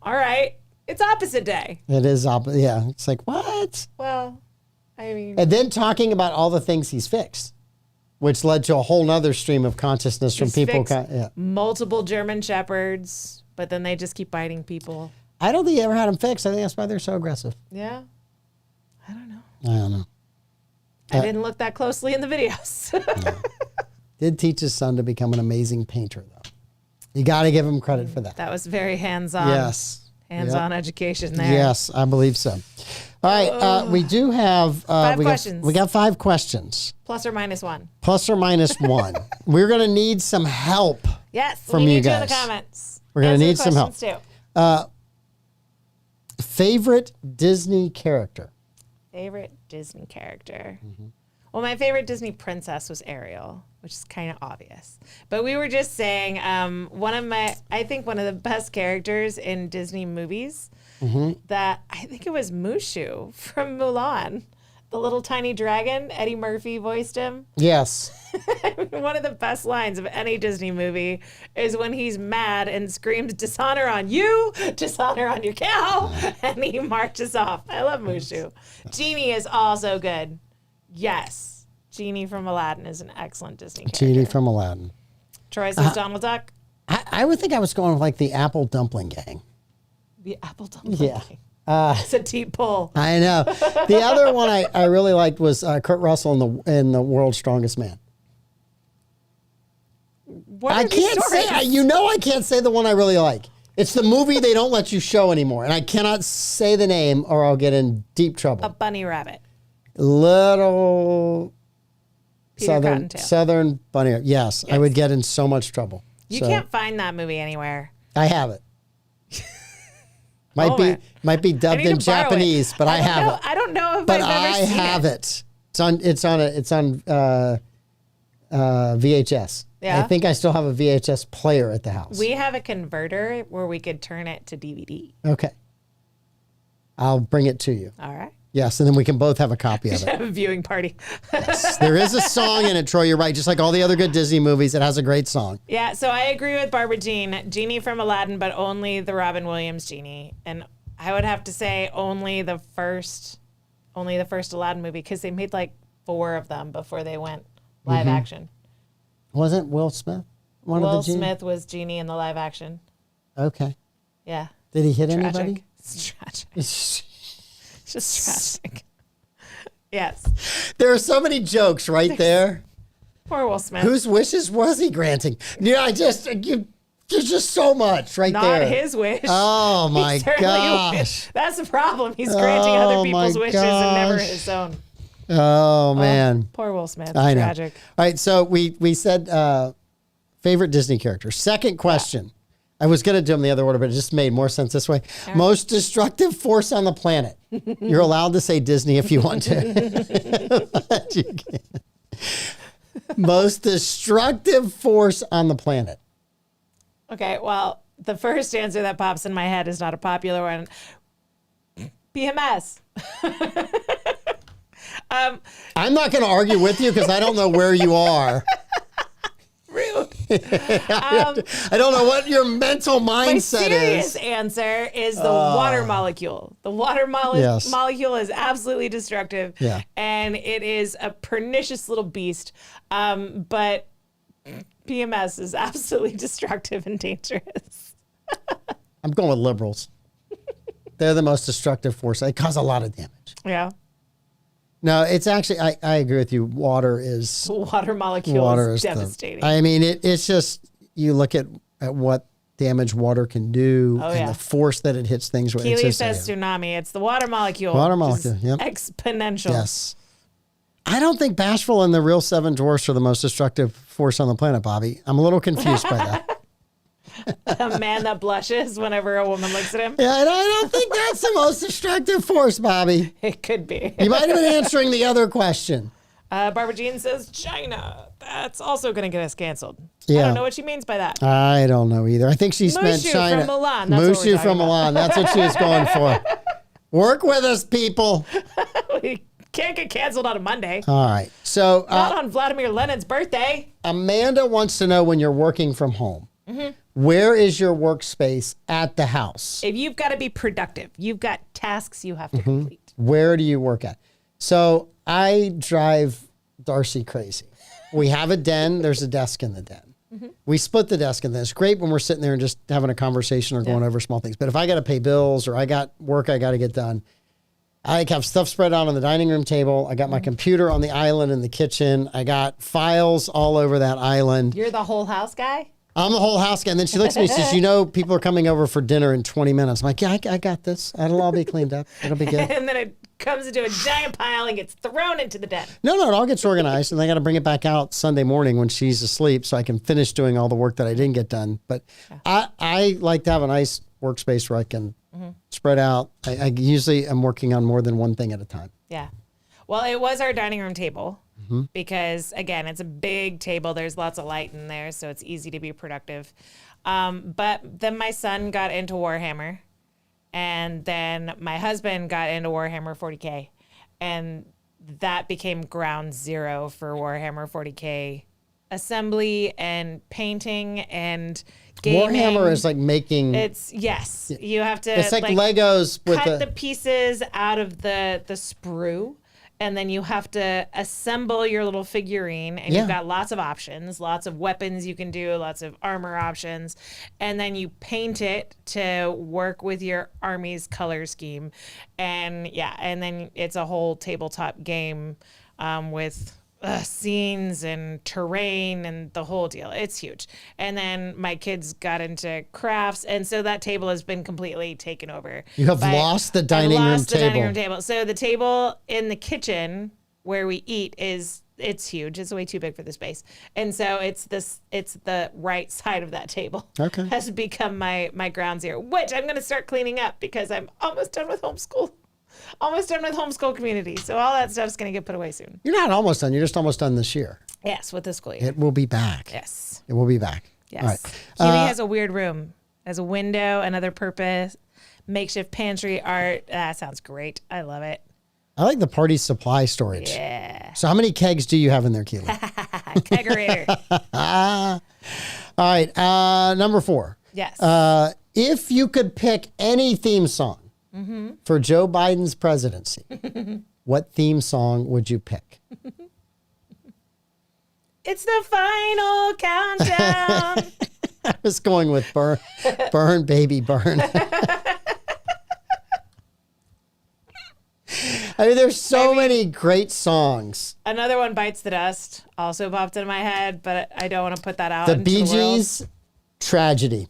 All right. It's opposite day. It is yeah. It's like, what? Well, I mean, And then talking about all the things he's fixed, which led to a whole nother stream of consciousness from he's people. fixed Yeah. multiple German Shepherds, but then they just keep biting people. I don't think he ever had them fixed. I think that's why they're so aggressive. Yeah. I don't know. I don't know. I didn't look that closely in the videos. Did teach his son to become an amazing painter, though. You got to give him credit for that. That was very hands-on. Yes. Hands-on education there. Yes, I believe so. All right, we do have... Five questions. We got 5 questions. Plus or minus 1. Plus or minus 1. We're going to need some help. Yes, From we you need you in the guys. comments. We're gonna Answer need the some help. questions, Too. Favorite Disney character? Favorite Disney character. Mm-hmm. Well, my favorite Disney princess was Ariel, which is kind of obvious. But we were just saying, I think one of the best characters in Disney movies, that I think it was Mushu from Mulan, the little tiny dragon. Eddie Murphy voiced him. Yes. One of the best lines of any Disney movie is when he's mad and screams, "Dishonor on you, dishonor on your cow," and he marches off. I love Mushu. Genie is also good. Yes. Genie from Aladdin is an excellent Disney character. Genie from Aladdin. Troy says Donald Duck. I would think I was going with like the Apple Dumpling Gang. The Apple Dumpling. Yeah. It's a deep pull. I know. The other one I really liked was Kurt Russell in the World's Strongest Man. What I are these can't say, stories? I can't say the one I really like. It's the movie they don't let you show anymore. And I cannot say the name or I'll get in deep trouble. A bunny rabbit. Little Peter Cottontail. Southern Bunny. Yes, I would get in so much trouble. You So, can't find that movie anywhere. I have it. Might be I dubbed need in to borrow it. Japanese, but I don't have know- it. I don't know if But I've ever I seen have it. It's on VHS. Yeah? I think I still have a VHS player at the house. We have a converter where we could turn it to DVD. Okay. I'll bring it to you. All right. Yes, and then we can both have a copy of it. Have a viewing party. There is a song in it, Troy. You're right. Just like all the other good Disney movies, it has a great song. Yeah, so I agree with Barbara Jean. Genie from Aladdin, but only the Robin Williams genie. And I would have to say only the first Aladdin movie because they made like 4 of them before they went live action. Wasn't Will Smith one Will of the Smith was Genie in the live action. Okay. Yeah. Did he hit Tragic. anybody? It's tragic. It's just tragic. Yes. There are so many jokes right there. Poor Will Smith. Whose wishes was he granting? Yeah, there's just so much right Not there. his wish. Oh He my certainly gosh. wished. That's the problem. He's granting Oh, other people's my wishes and never gosh. his own. Oh man. Poor Will Smith. I know. Tragic. All right, so we said favorite Disney character. Second question. I was going to do them the other order, but it just made more sense this way. Most destructive force on the planet. You're allowed to say Disney if you want to. But you can't. Most destructive force on the planet. Okay, well, the first answer that pops in my head is not a popular one. PMS. I'm not going to argue with you because I don't know where you are. Rude. I don't know what your mental My mindset serious is. answer is the water molecule. The water Yes. molecule is absolutely destructive. Yeah. And it is a pernicious little beast. But PMS is absolutely destructive and dangerous. I'm going with liberals. They're the most destructive force. They cause a lot of damage. Yeah. No, it's actually, I agree with you. Water is The water molecule is devastating. I mean, it's just, you look at what damage water can do and yeah. the force that it hits things with. It's Keely just, says tsunami. It's the water molecule. Water which is molecule, yep. Exponential. yes. I don't think Bashful and the real Seven Dwarfs are the most destructive force on the planet, Bobby. I'm a little confused by that. A man that blushes whenever a woman looks at him. Yeah, and I don't think that's the most destructive force, Bobby. It could be. You might have been answering the other question. Barbara Jean says China. That's also going to get us canceled. I Yeah. don't know what she means by that. I don't know either. I think she's meant Mushu China. from Milan, that's what we're Mushu talking from about. Milan. That's what she was going for. Work with us, people. We can't get canceled on a Monday. All right. So Not on Vladimir Lenin's birthday. Amanda wants to know when you're working from home, Where is your workspace at the house? If you've got to be productive, you've got tasks you have to complete. Where do you work at? So I drive Darcy crazy. We have a den. There's a desk in the den. We split the desk in there. It's great when we're sitting there and just having a conversation or going over small things. But if I got to pay bills or I got work I got to get done, I have stuff spread out on the dining room table. I got my computer on the island in the kitchen. I got files all over that island. You're the whole house guy? I'm the whole house guy. And then she looks at me and says, you know, people are coming over for dinner in 20 minutes. I'm like, yeah, I got this. It'll all be cleaned up. It'll be good. And then it comes into a giant pile and gets thrown into the den. No, it all gets organized. And I got to bring it back out Sunday morning when she's asleep so I can finish doing all the work that I didn't get done. But I like to have a nice workspace where I can spread out. I usually am working on more than one thing at a time. Yeah. Well, it was our dining room table because, again, it's a big table. There's lots of light in there, so it's easy to be productive. But then my son got into Warhammer, and then my husband got into Warhammer 40K, and that became ground zero for Warhammer 40K assembly and painting and gaming. Warhammer is like making... It's, yes. You have to... It's like Legos with cut the pieces out of the sprue, and then you have to assemble your little figurine, and you've got lots of options, lots of weapons you can do, lots of armor options, and then you paint it to work with your army's color scheme. And and then it's a whole tabletop game with scenes and terrain and the whole deal. It's huge. And then my kids got into crafts, and so that table has been completely taken over. You have lost the dining room table. So the table in the kitchen where we eat it's huge. It's way too big for the space. And so it's the right side of that table. Okay. Has become my ground zero, which I'm going to start cleaning up because I'm almost done with homeschool. Almost done with homeschool community. So all that stuff's going to get put away soon. You're not almost done. You're just almost done this year. Yes, with the school year. It will be back. Yes. It will be back. Yes. All right. Keely has a weird room. Has a window, another purpose, makeshift pantry art. That sounds great. I love it. I like the party supply storage. Yeah. So how many kegs do you have in there, Keely? Kegerator. All right. Number 4. Yes. If you could pick any theme song for Joe Biden's presidency, what theme song would you pick? It's the final countdown. I was going with Burn, Baby, Burn. I mean, there's so many great songs. Another one, Bites the Dust, also popped into my head, but I don't want to put that out. The into Bee the world. Gees, Tragedy.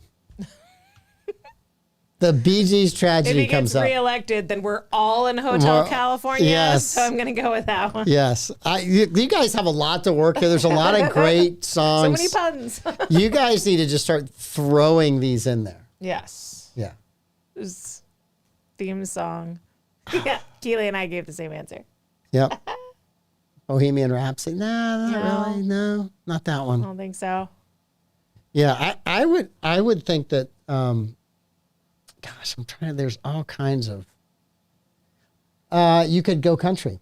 The Bee Gees Tragedy If he comes gets up. reelected, then we're all in Hotel Well, California. yes. So I'm going to go with that one. Yes. You guys have a lot to work here. There's a lot of great So songs. many puns. You guys need to just start throwing these in there. Yes. Yeah. This theme song. Yeah. Keely and I gave the same answer. Yep. Bohemian Rhapsody. No, not really. No, not that I one. don't think so. Yeah, I would think that. Gosh, I'm trying. There's all kinds of. You could go country.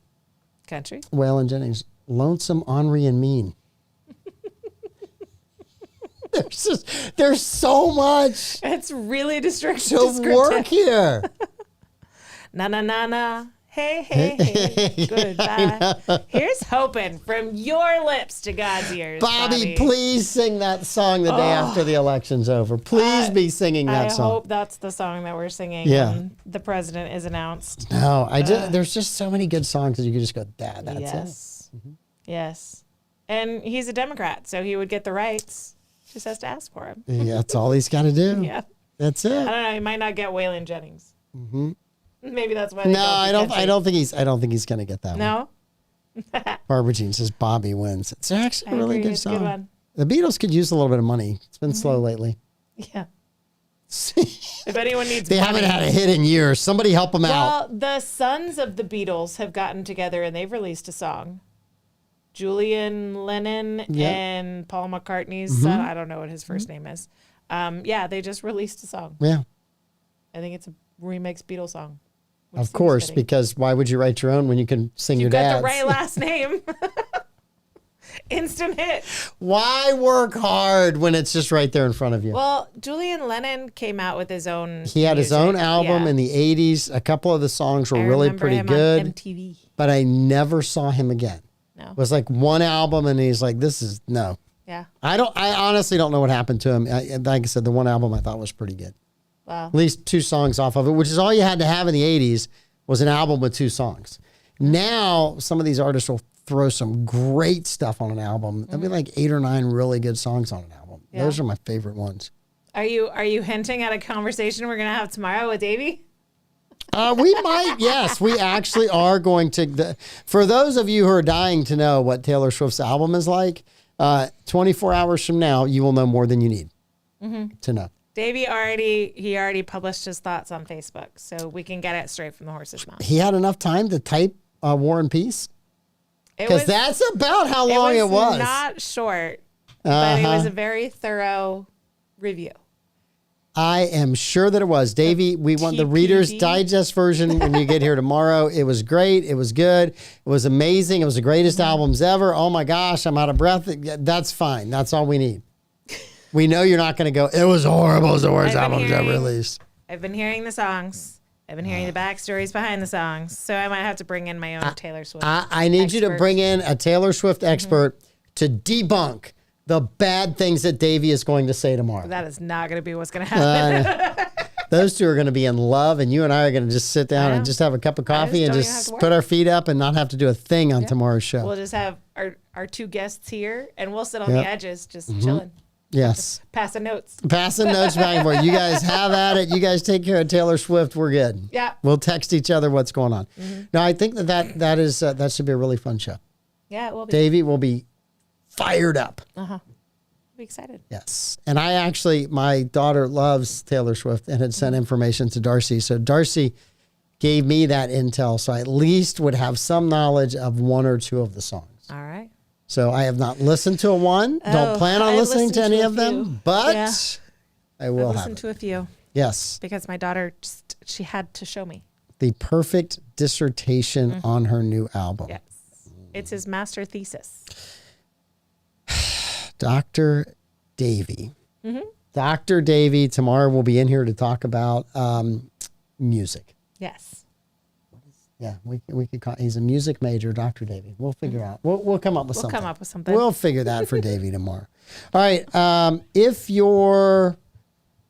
Country. Waylon Jennings, Lonesome, Henri, and Mean. There's so much It's really to descriptive. work here. Na na na na. Hey, hey, hey. Goodbye. Here's hoping from your lips to God's ears. Bobby, please sing that song the day after the election's over. Please be singing that I song. hope that's the song that we're singing Yeah. when the president is announced. No, there's just so many good songs that you could just go, Dad, that's it. Yes. Yes. And he's a Democrat, so he would get the rights. Just has to ask for him. Yeah, that's all he's got to do. Yeah. That's I it. don't know. He might not get Waylon Jennings. Mm-hmm. Maybe that's why. They No, I don't think he's going to get that one. No. Barbara Jean says Bobby wins. It's actually a really agree. good It's a song. good one. The Beatles could use a little bit of money. It's been slow lately. Yeah. If anyone needs They money. haven't had a hit in years. Somebody help them out. Well, the sons of the Beatles have gotten together and they've released a song. Julian Lennon and Paul McCartney's son. I don't know what his first name is. Yeah, they just released a song. Yeah. I think it's a remix Beatles song. Of course, because why would you write your own when you can sing your You've got dad's? the right last name. Instant hit. Why work hard when it's just right there in front of you? Well, Julian Lennon came out with his own. He had his own album Yeah. in the 80s. A couple of the songs were I really remember pretty him good, on MTV. but I never saw him again. No. It was like one album, and he's like, this is no. Yeah. I honestly don't know what happened to him. Like I said, the one album I thought was pretty good. Wow. At least 2 songs off of it, which is all you had to have in the 80s was an album with 2 songs. Now, some of these artists will throw some great stuff on an album. There'll be like 8 or 9 really good songs on an album. Yeah. Those are my favorite ones. Are you hinting at a conversation we're gonna have tomorrow with Davey? We might, yes. We actually are going to. For those of you who are dying to know what Taylor Swift's album is like, 24 hours from now, you will know more than you need to know. Davey already published his thoughts on Facebook, so we can get it straight from the horse's mouth. He had enough time to type War and Peace? It Because that's about how long it was. Not short, but it was a very thorough review. I am sure that it was. Davey, we want the Reader's TPD. Digest version when you get here tomorrow. It was great. It was good. It was amazing. It was the greatest albums ever. Oh my gosh, I'm out of breath. That's fine. That's all we need. We know you're not going to go, it was horrible. It was the worst I've been albums ever hearing- released. I've been hearing the songs. I've been hearing the backstories behind the songs, so I might have to bring in my own Taylor Swift. I need you to expert. bring in a Taylor Swift expert to debunk the bad things that Davey is going to say tomorrow. That is not going to be what's going to happen. Those two are going to be in love, and you and I are going to just sit down I and know. just have a cup of coffee and don't even have just to put work. our feet up and not have to do a thing on tomorrow's show. We'll just have our 2 guests here, and we'll sit on the Yep. edges, just chilling, Yes. passing notes. Passing notes back and forth. You guys have at it. You guys take care of Taylor Swift. We're good. Yeah. We'll text each other what's going on. No, I think that is that should be a really fun show. Yeah, we'll be, Davey will be fired up. be excited. Yes. And my daughter loves Taylor Swift and had sent information to Darcy. So Darcy gave me that intel. So I at least would have some knowledge of 1 or 2 of the songs. All right. So I have not listened to one. Don't plan on I listening to listened any to a of them, few. but Yeah. I will have Listen it. to a few Yes. because my daughter she had to show me. The perfect dissertation on her new album. Yes. It's his master thesis. Dr. Davey. Dr. Davey tomorrow will be in here to talk about music. Yes. Yeah, we could call. He's a music major, Dr. Davey. We'll figure out. We'll come up with We'll something. come up with something. We'll figure that for Davey tomorrow. All right. If your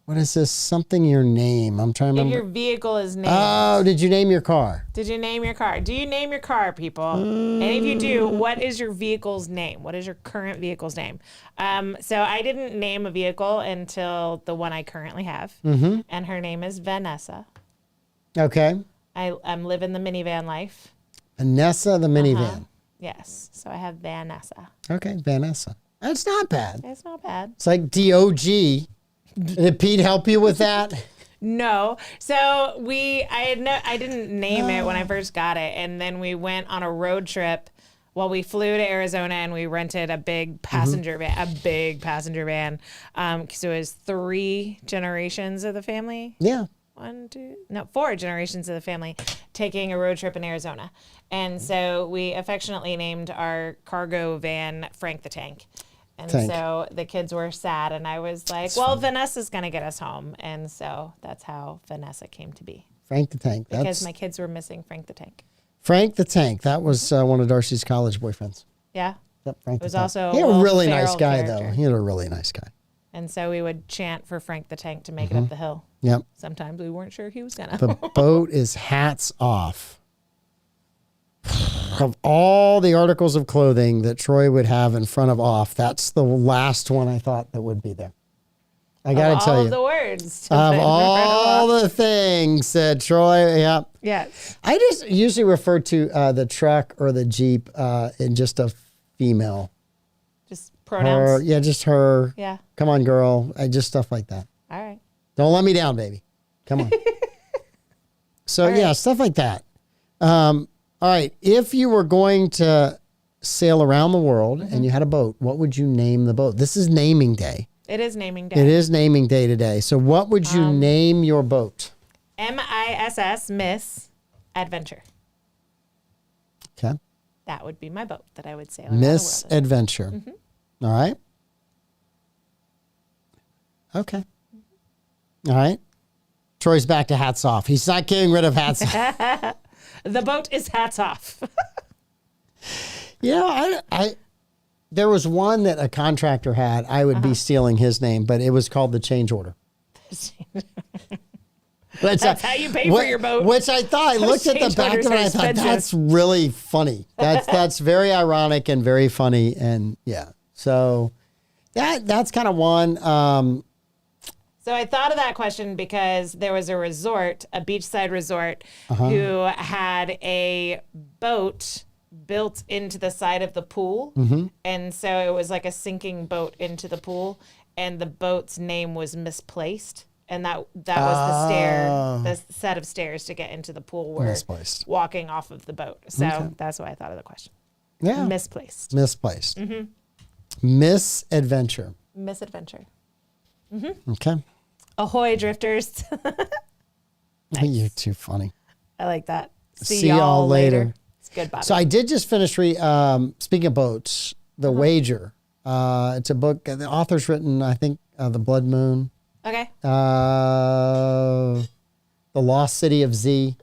what is this? Something your name. I'm trying to If remember. your vehicle is named. Oh, did you name your car? Did you name your car? Do you name your car, people? And if you do, what is your vehicle's name? What is your current vehicle's name? So I didn't name a vehicle until the one I currently have, and her name is Vanessa. Okay. I'm living the minivan life. Vanessa, the minivan. Yes, so I have Vanessa. Okay, Vanessa. That's not bad. It's not bad. It's like DOG. Did Pete help you with that? No. So I didn't name it when I first got it. And then we went on a road trip. Well, we flew to Arizona and we rented a big passenger van, So it was 3 generations of the family. Yeah. 4 generations of the family taking a road trip in Arizona. And so we affectionately named our cargo van Frank the Tank. And Tank. so the kids were sad, and I was like, well, Vanessa's going to get us home. And so that's how Vanessa came to be. Frank the Tank. Because That's my kids were missing Frank the Tank. Frank the Tank. That was one of Darcy's college boyfriends. Yeah. Yep, Frank It was the Tank. also He a was a Will really nice Ferrell guy, character. though. He was a really nice guy. And so we would chant for Frank the Tank to make it up the hill. Yep. Sometimes we weren't sure he was going to. The boat is hats off. Of all the articles of clothing that Troy would have in front of off, that's the last one I thought that would be there. I got to tell all you. of the words. Of all the things that Troy, yeah. Yes. I just usually refer to the truck or the Jeep in just a female. Just Her, pronouns. yeah, just her. Yeah. Come on, girl. Just stuff like that. All right. Don't let me down, baby. Come on. So, yeah, stuff like that. All right. If you were going to sail around the world and you had a boat, what would you name the boat? This is naming day. It is naming day. It is naming day today. So, what would you name your boat? MISS Miss Adventure. Okay. That would be my boat that I would sail around the world in. Misadventure. All right. Okay. All right. Troy's back to hats off. He's not getting rid of hats off. The boat is hats off. I there was one that a contractor had. I would be stealing his name, but it was called the change order. That's how you pay for your boat. Which I thought, I looked at the Change back of orders it, are I thought, expensive. that's really funny. That's very ironic and very funny. And yeah, so that's kind of one. So I thought of that question because there was a resort, a beachside resort, who had a boat built into the side of the pool. And so it was like a sinking boat into the pool. And the boat's name was Misplaced. And that was the set of stairs to get into the pool were Misplaced. walking off of the boat. So that's why I thought of the question. Yeah. Misplaced. Misplaced. Misadventure. Misadventure. Okay. Ahoy, drifters. You're too funny. I like that. See y'all later. It's good, Bobby. So I did just finish speaking of boats, The Wager. It's a book. The author's written, I think, The Blood Moon. Okay. The Lost City of Z.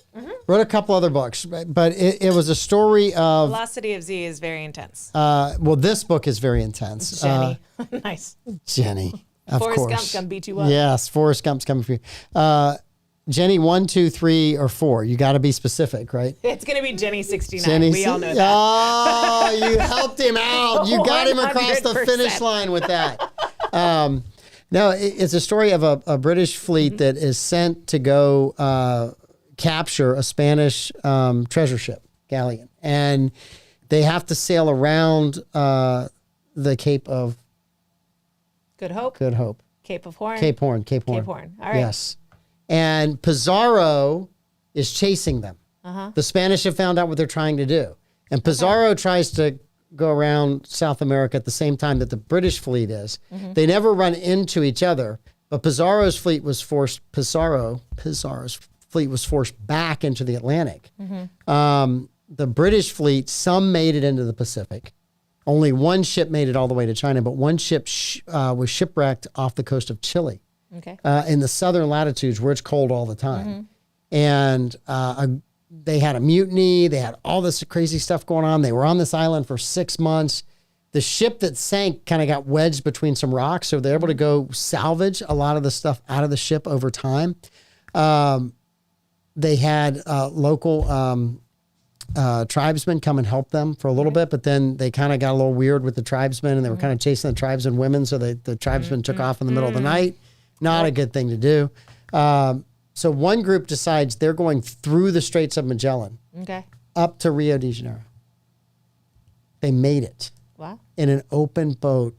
Wrote a couple other books, but it was a story of... Lost City of Z is very intense. well, this book is very intense. Jenny. Nice. Jenny, of Forrest course. Gump's gonna beat you up. Yes, Forrest Gump's coming for you. Jenny 1, 2, 3, or 4. You got to be specific, right? It's going to be Jenny 69. Jenny, we all know that. Oh, you helped him out. You got him across the 100%. finish line with that. No, it's a story of a British fleet that is sent to go capture a Spanish treasure ship, galleon. And they have to sail around the Cape of Good Hope. Good Hope. Cape of Horn. Cape Horn. Cape Horn. All right. Yes. And Pizarro is chasing them. The Spanish have found out what they're trying to do. And Pizarro tries to go around South America at the same time that the British fleet is. They never run into each other, but Pizarro's fleet was forced back into the Atlantic. The British fleet, some made it into the Pacific. Only one ship made it all the way to China, but one ship was shipwrecked off the coast of Chile. Okay. In the southern latitudes where it's cold all the time. And they had a mutiny. They had all this crazy stuff going on. They were on this island for 6 months. The ship that sank kind of got wedged between some rocks, so they're able to go salvage a lot of the stuff out of the ship over time. They had local tribesmen come and help them for a little bit, but then they kind of got a little weird with the tribesmen, and they were kind of chasing the tribesmen women, so the tribesmen took off in the middle of the night. Not a good thing to do. So one group decides they're going through the Straits of Magellan Okay. up to Rio de Janeiro. They made it Wow. in an open boat.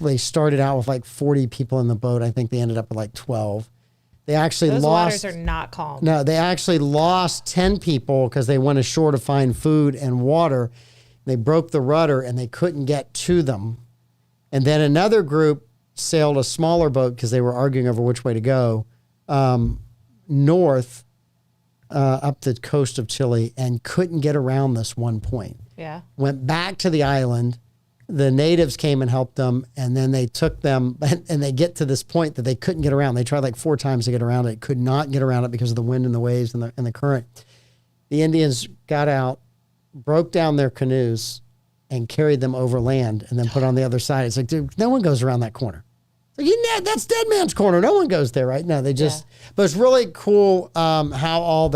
They started out with like 40 people in the boat. I think they ended up with like 12. They actually Those lost. waters are not calm. No, they actually lost 10 people because they went ashore to find food and water. They broke the rudder and they couldn't get to them. And then another group sailed a smaller boat because they were arguing over which way to go north up the coast of Chile and couldn't get around this one point. Yeah. Went back to the island. The natives came and helped them, and then they took them, and they get to this point that they couldn't get around. They tried like 4 times to get around it, could not get around it because of the wind and the waves and the current. The Indians got out, broke down their canoes, and carried them over land, and then put on the other side. It's like, dude, no one goes around that corner. Like, that's Dead Man's Corner. No one goes there, right? No, they just. Yeah. But it's really cool what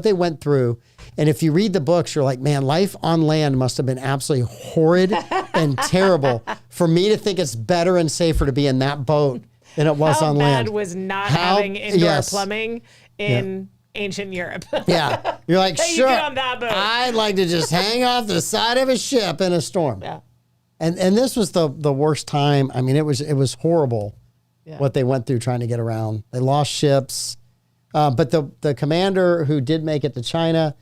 they went through. And if you read the books, you're like, man, life on land must have been absolutely horrid and terrible. For me to think it's better and safer to be in that boat than it was on land. How bad was not having indoor plumbing in ancient Europe? Yeah, you're like, How sure. you get on that boat? I'd like to just hang off the side of a ship in a storm. Yeah. And this was the worst time. I mean, it was horrible what they went through trying to get around. They lost ships. But the commander who did make it to China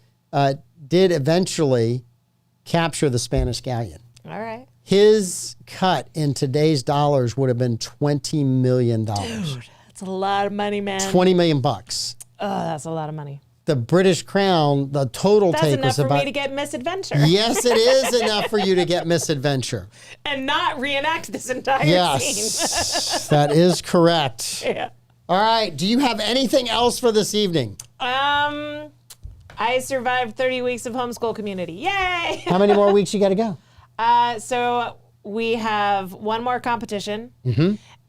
did eventually capture the Spanish galleon. All right. His cut in today's dollars would have been $20 million. Dude, that's a lot of money, man. $20 million bucks. Oh, that's a lot of money. the British Crown, the total That's take enough was for about. me to get Misadventure. Yes, it is enough for you to get Misadventure. And not reenact this entire scene. Yes, that is correct. Yeah. All right. Do you have anything else for this evening? I survived 30 weeks of homeschool community. Yay! How many more weeks you got to go? So we have one more competition.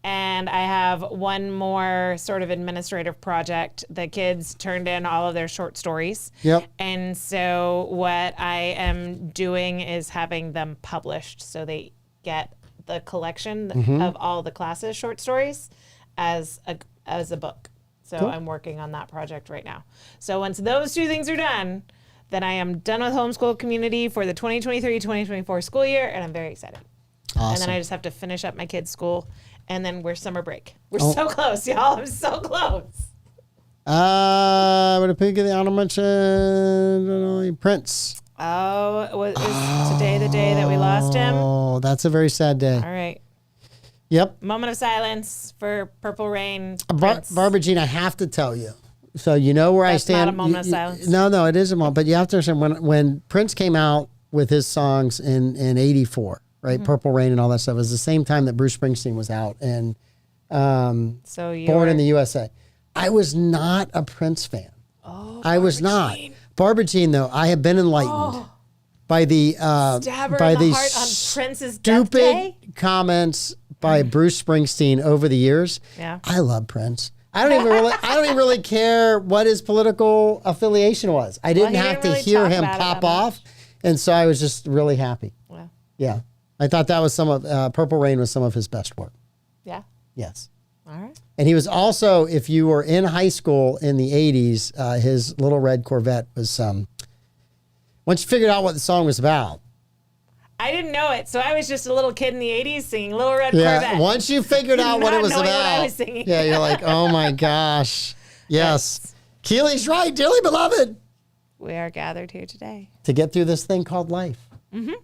And I have one more sort of administrative project. The kids turned in all of their short stories. Yep. And so what I am doing is having them published so they get the collection of all the classes' short stories as a book. So I'm working on that project right now. So once those two things are done, then I am done with homeschool community for the 2023-2024 school year, and I'm very excited. Awesome. And then I just have to finish up my kids' school, and then we're summer break. We're so close, y'all. I'm so close. With a peek at the honorable mention, Prince. Oh, is today the day that we lost him? Oh, that's a very sad day. All right. Yep. Moment of silence for Purple Rain. Barbara Jean, I have to tell you. So you know where I stand. Not a moment of silence. No, it is a moment. But you have to understand when Prince came out with his songs in '84, right? Purple Rain and all that stuff. It was the same time that Bruce Springsteen was out and Born in the USA. I was not a Prince fan. Oh, I was not. Barbara Jean, though, I have been enlightened by the by the heart on Prince's death day? stupid comments by Bruce Springsteen over the years. Yeah. I love Prince. I don't even really care what his political affiliation was. I didn't have to really hear talk him about it pop that off, and so I was just really happy. Wow. Yeah, I thought that was some of Purple Rain was some of his best work. Yeah. Yes. All right. And he was also, if you were in high school in the 80s, his Little Red Corvette was, once you figured out what the song was about. I didn't know it, so I was just a little kid in the 80s singing Little Red Yeah, Corvette. once you figured out what it was Not knowing about. what I was singing. Yeah, you're like, oh my gosh. Yes. Keely's right, dearly beloved. We are gathered here today. To get through this thing called life. Mm-hmm.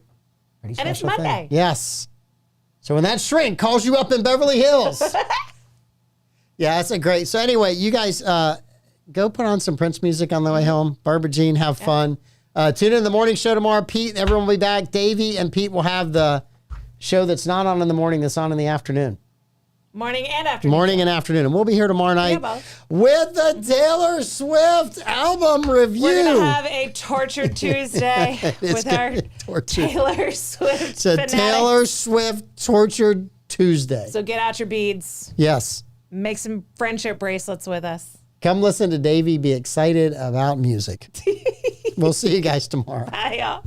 Pretty And it's special thing. Monday. Yes. So when that shrink calls you up in Beverly Hills. Yeah, that's a great. So anyway, you guys go put on some Prince music on the way home. Barbara Jean, have fun. Tune in the morning show tomorrow. Pete and everyone will be back. Davey and Pete will have the show that's not on in the morning, that's on in the afternoon. Morning and afternoon. Morning and afternoon. And we'll be here tomorrow night both. with the Taylor Swift album review. We're going to have a Torture Tuesday with our Taylor Swift It's a fanatics. Taylor Swift Tortured Tuesday. So get out your beads. Yes. Make some friendship bracelets with us. Come listen to Davey be excited about music. We'll see you guys tomorrow. Bye, y'all.